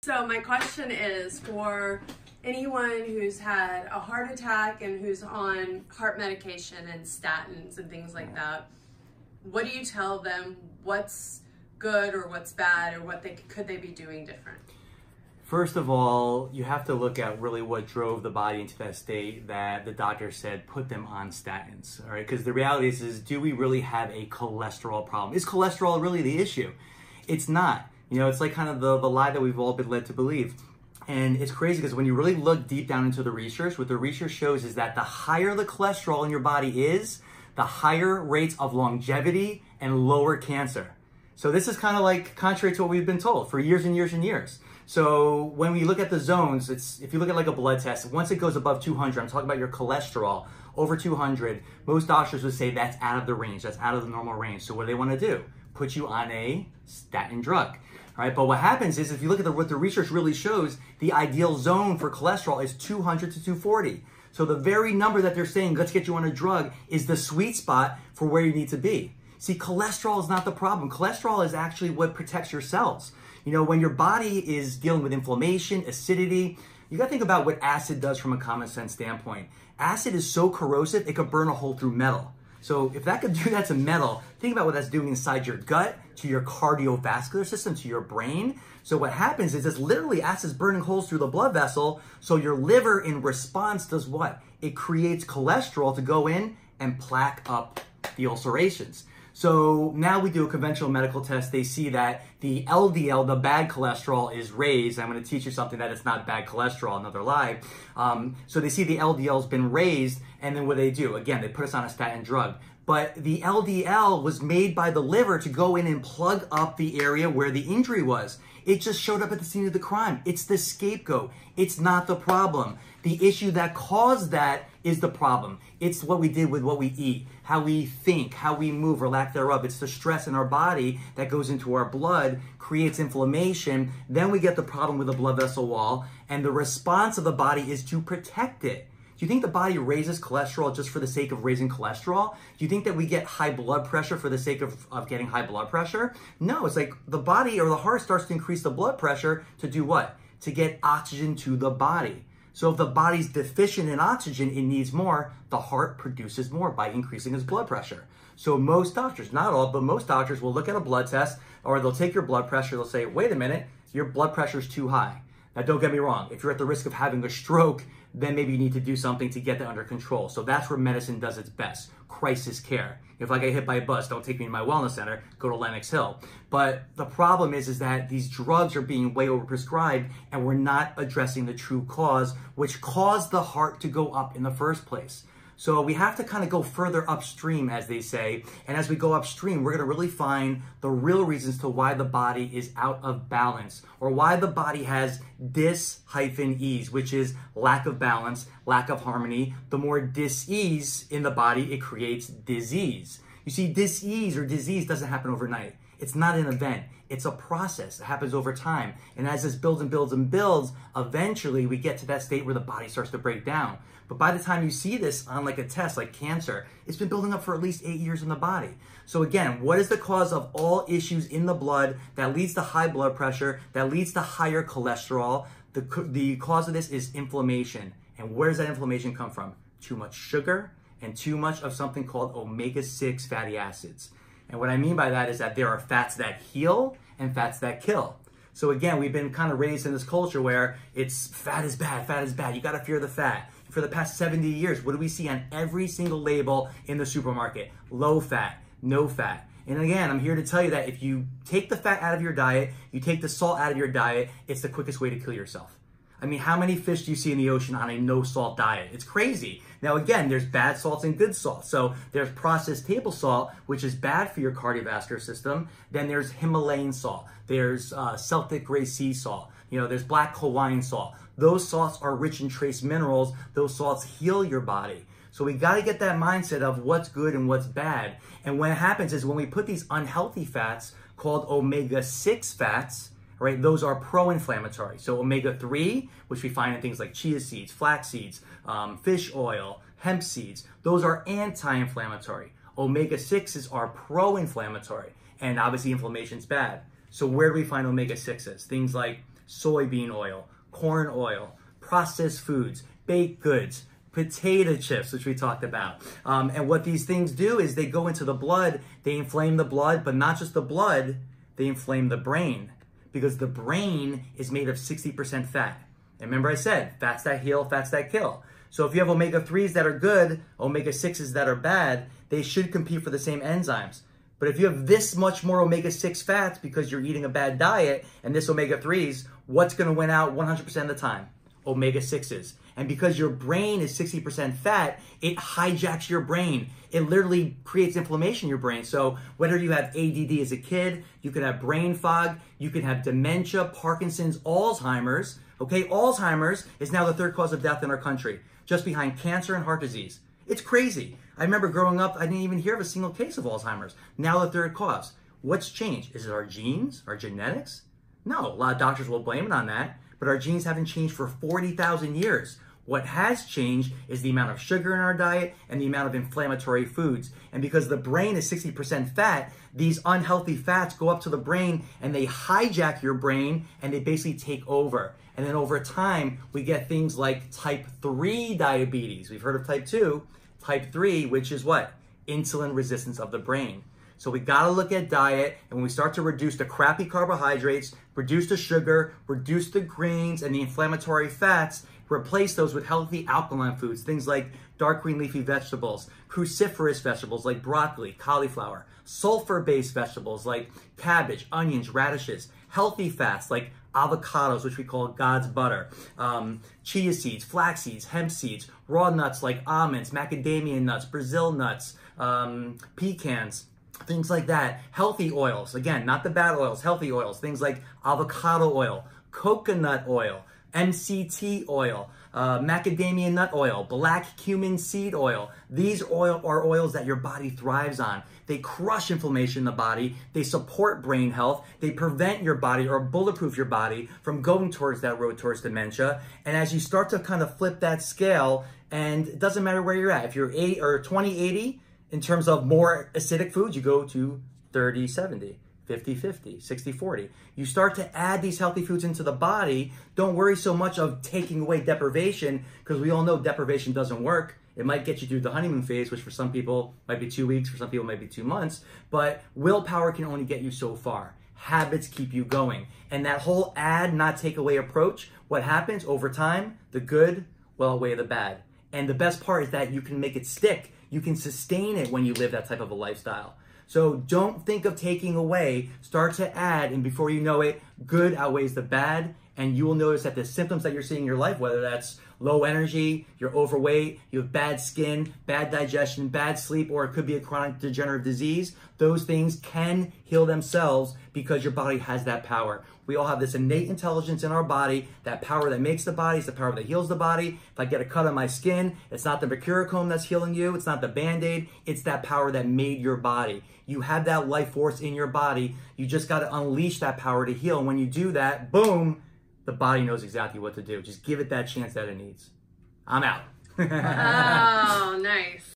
So my question is for anyone who's had a heart attack and who's on heart medication and statins and things like that, what do you tell them? What's good or what's bad, or what could they be doing different? First of all, you have to look at really what drove the body into that state that the doctor said put them on statins, all right? Because the reality is do we really have a cholesterol problem? Is cholesterol really the issue? It's not. You know, it's like kind of the lie that we've all been led to believe. And it's crazy because when you really look deep down into the research, what the research shows is that the higher the cholesterol in your body is, the higher rates of longevity and lower cancer. So this is kind of like contrary to what we've been told for years and years and years. So when we look at the zones, if you look at like a blood test, once it goes above 200, I'm talking about your cholesterol, over 200, most doctors would say that's out of the range, that's out of the normal range. So what do they want to do? Put you on a statin drug. All right, but what happens is if you look at what the research really shows, the ideal zone for cholesterol is 200 to 240. So the very number that they're saying, let's get you on a drug, is the sweet spot for where you need to be. See, cholesterol is not the problem. Cholesterol is actually what protects your cells. You know, when your body is dealing with inflammation, acidity, you gotta think about what acid does from a common sense standpoint. Acid is so corrosive, it could burn a hole through metal. So if that could do that to metal, think about what that's doing inside your gut, to your cardiovascular system, to your brain. So what happens is it's literally acid's burning holes through the blood vessel. So your liver in response does what? It creates cholesterol to go in and plaque up the ulcerations. So now we do a conventional medical test. They see that the LDL, the bad cholesterol, is raised. I'm going to teach you something that it's not bad cholesterol, another lie. So they see the LDL has been raised, and then what do? Again, they put us on a statin drug. But the LDL was made by the liver to go in and plug up the area where the injury was. It just showed up at the scene of the crime. It's the scapegoat. It's not the problem. The issue that caused that is the problem. It's what we did with what we eat, how we think, how we move, or lack thereof. It's the stress in our body that goes into our blood, creates inflammation. Then we get the problem with the blood vessel wall, and the response of the body is to protect it. Do you think the body raises cholesterol just for the sake of raising cholesterol? Do you think that we get high blood pressure for the sake of getting high blood pressure? No, it's like the body or the heart starts to increase the blood pressure to do what? To get oxygen to the body. So if the body's deficient in oxygen, it needs more. The heart produces more by increasing its blood pressure. So most doctors, not all, but most doctors will look at a blood test, or they'll take your blood pressure, they'll say, wait a minute, your blood pressure is too high. Now, don't get me wrong. If you're at the risk of having a stroke, then maybe you need to do something to get that under control. So that's where medicine does its best, crisis care. If I get hit by a bus, don't take me to my wellness center, go to Lenox Hill. But the problem is that these drugs are being way overprescribed, and we're not addressing the true cause, which caused the heart to go up in the first place. So we have to kind of go further upstream, as they say. And as we go upstream, we're going to really find the real reasons to why the body is out of balance, or why the body has dis-ease, which is lack of balance, lack of harmony. The more dis-ease in the body, it creates disease. You see, dis-ease or disease doesn't happen overnight. It's not an event. It's a process. It happens over time. And as this builds and builds and builds, eventually we get to that state where the body starts to break down. But by the time you see this on like a test like cancer, it's been building up for at least 8 years in the body. So again, what is the cause of all issues in the blood that leads to high blood pressure, that leads to higher cholesterol? The cause of this is inflammation. And where does that inflammation come from? Too much sugar and too much of something called omega-6 fatty acids. And what I mean by that is that there are fats that heal and fats that kill. So again, we've been kind of raised in this culture where it's fat is bad, fat is bad. You got to fear the fat. For the past 70 years, what do we see on every single label in the supermarket? Low fat, no fat. And again, I'm here to tell you that if you take the fat out of your diet, you take the salt out of your diet, it's the quickest way to kill yourself. I mean, how many fish do you see in the ocean on a no salt diet? It's crazy. Now again, there's bad salts and good salts. So there's processed table salt, which is bad for your cardiovascular system. Then there's Himalayan salt. There's Celtic gray sea salt. You know, there's black Hawaiian salt. Those salts are rich in trace minerals. Those salts heal your body. So we got to get that mindset of what's good and what's bad. And what happens is when we put these unhealthy fats called omega-6 fats, right, those are pro-inflammatory. So omega-3, which we find in things like chia seeds, flax seeds, fish oil, hemp seeds, those are anti-inflammatory. Omega-6s are pro-inflammatory. And obviously inflammation's bad. So where do we find omega-6s? Things like soybean oil, corn oil, processed foods, baked goods, potato chips, which we talked about. And what these things do is they go into the blood, they inflame the blood, but not just the blood, they inflame the brain, because the brain is made of 60% fat. And remember I said, fats that heal, fats that kill. So if you have omega-3s that are good, omega-6s that are bad, they should compete for the same enzymes. But if you have this much more omega-6 fats because you're eating a bad diet and this omega-3s, what's going to win out 100% of the time? Omega-6s. And because your brain is 60% fat, it hijacks your brain. It literally creates inflammation in your brain. So whether you have ADD as a kid, you can have brain fog, you can have dementia, Parkinson's, Alzheimer's. Okay, Alzheimer's is now the third cause of death in our country, just behind cancer and heart disease. It's crazy. I remember growing up, I didn't even hear of a single case of Alzheimer's. Now the third cause. What's changed? Is it our genes, our genetics? No, a lot of doctors will blame it on that, but our genes haven't changed for 40,000 years. What has changed is the amount of sugar in our diet and the amount of inflammatory foods. And because the brain is 60% fat, these unhealthy fats go up to the brain and they hijack your brain and they basically take over. And then over time, we get things like type 3 diabetes. We've heard of type 2. Type 3, which is what? Insulin resistance of the brain. So we gotta look at diet, and when we start to reduce the crappy carbohydrates, reduce the sugar, reduce the grains and the inflammatory fats, replace those with healthy alkaline foods, things like dark green leafy vegetables, cruciferous vegetables like broccoli, cauliflower, sulfur-based vegetables like cabbage, onions, radishes, healthy fats like avocados, which we call God's butter, chia seeds, flax seeds, hemp seeds, raw nuts like almonds, macadamia nuts, Brazil nuts, pecans, things like that. Healthy oils, again, not the bad oils, healthy oils, things like avocado oil, coconut oil, MCT oil, macadamia nut oil, black cumin seed oil. These are oils that your body thrives on. They crush inflammation in the body. They support brain health. They prevent your body or bulletproof your body from going towards that road towards dementia. And as you start to kind of flip that scale, and it doesn't matter where you're at, if you're 8 or 20-80, in terms of more acidic foods, you go to 30-70. 50-50, 60-40. You start to add these healthy foods into the body. Don't worry so much of taking away deprivation, because we all know deprivation doesn't work. It might get you through the honeymoon phase, which for some people might be 2 weeks, for some people might be 2 months, but willpower can only get you so far. Habits keep you going. And that whole add, not take away approach, what happens over time, the good will outweigh the bad. And the best part is that you can make it stick. You can sustain it when you live that type of a lifestyle. So don't think of taking away, start to add, and before you know it, good outweighs the bad, and you will notice that the symptoms that you're seeing in your life, whether that's low energy, you're overweight, you have bad skin, bad digestion, bad sleep, or it could be a chronic degenerative disease, those things can heal themselves because your body has that power. We all have this innate intelligence in our body. That power that makes the body is the power that heals the body. If I get a cut on my skin, it's not the mercurochrome that's healing you. It's not the Band-Aid. It's that power that made your body. You have that life force in your body. You just got to unleash that power to heal. And when you do that, boom, the body knows exactly what to do. Just give it that chance that it needs. I'm out. Oh, nice.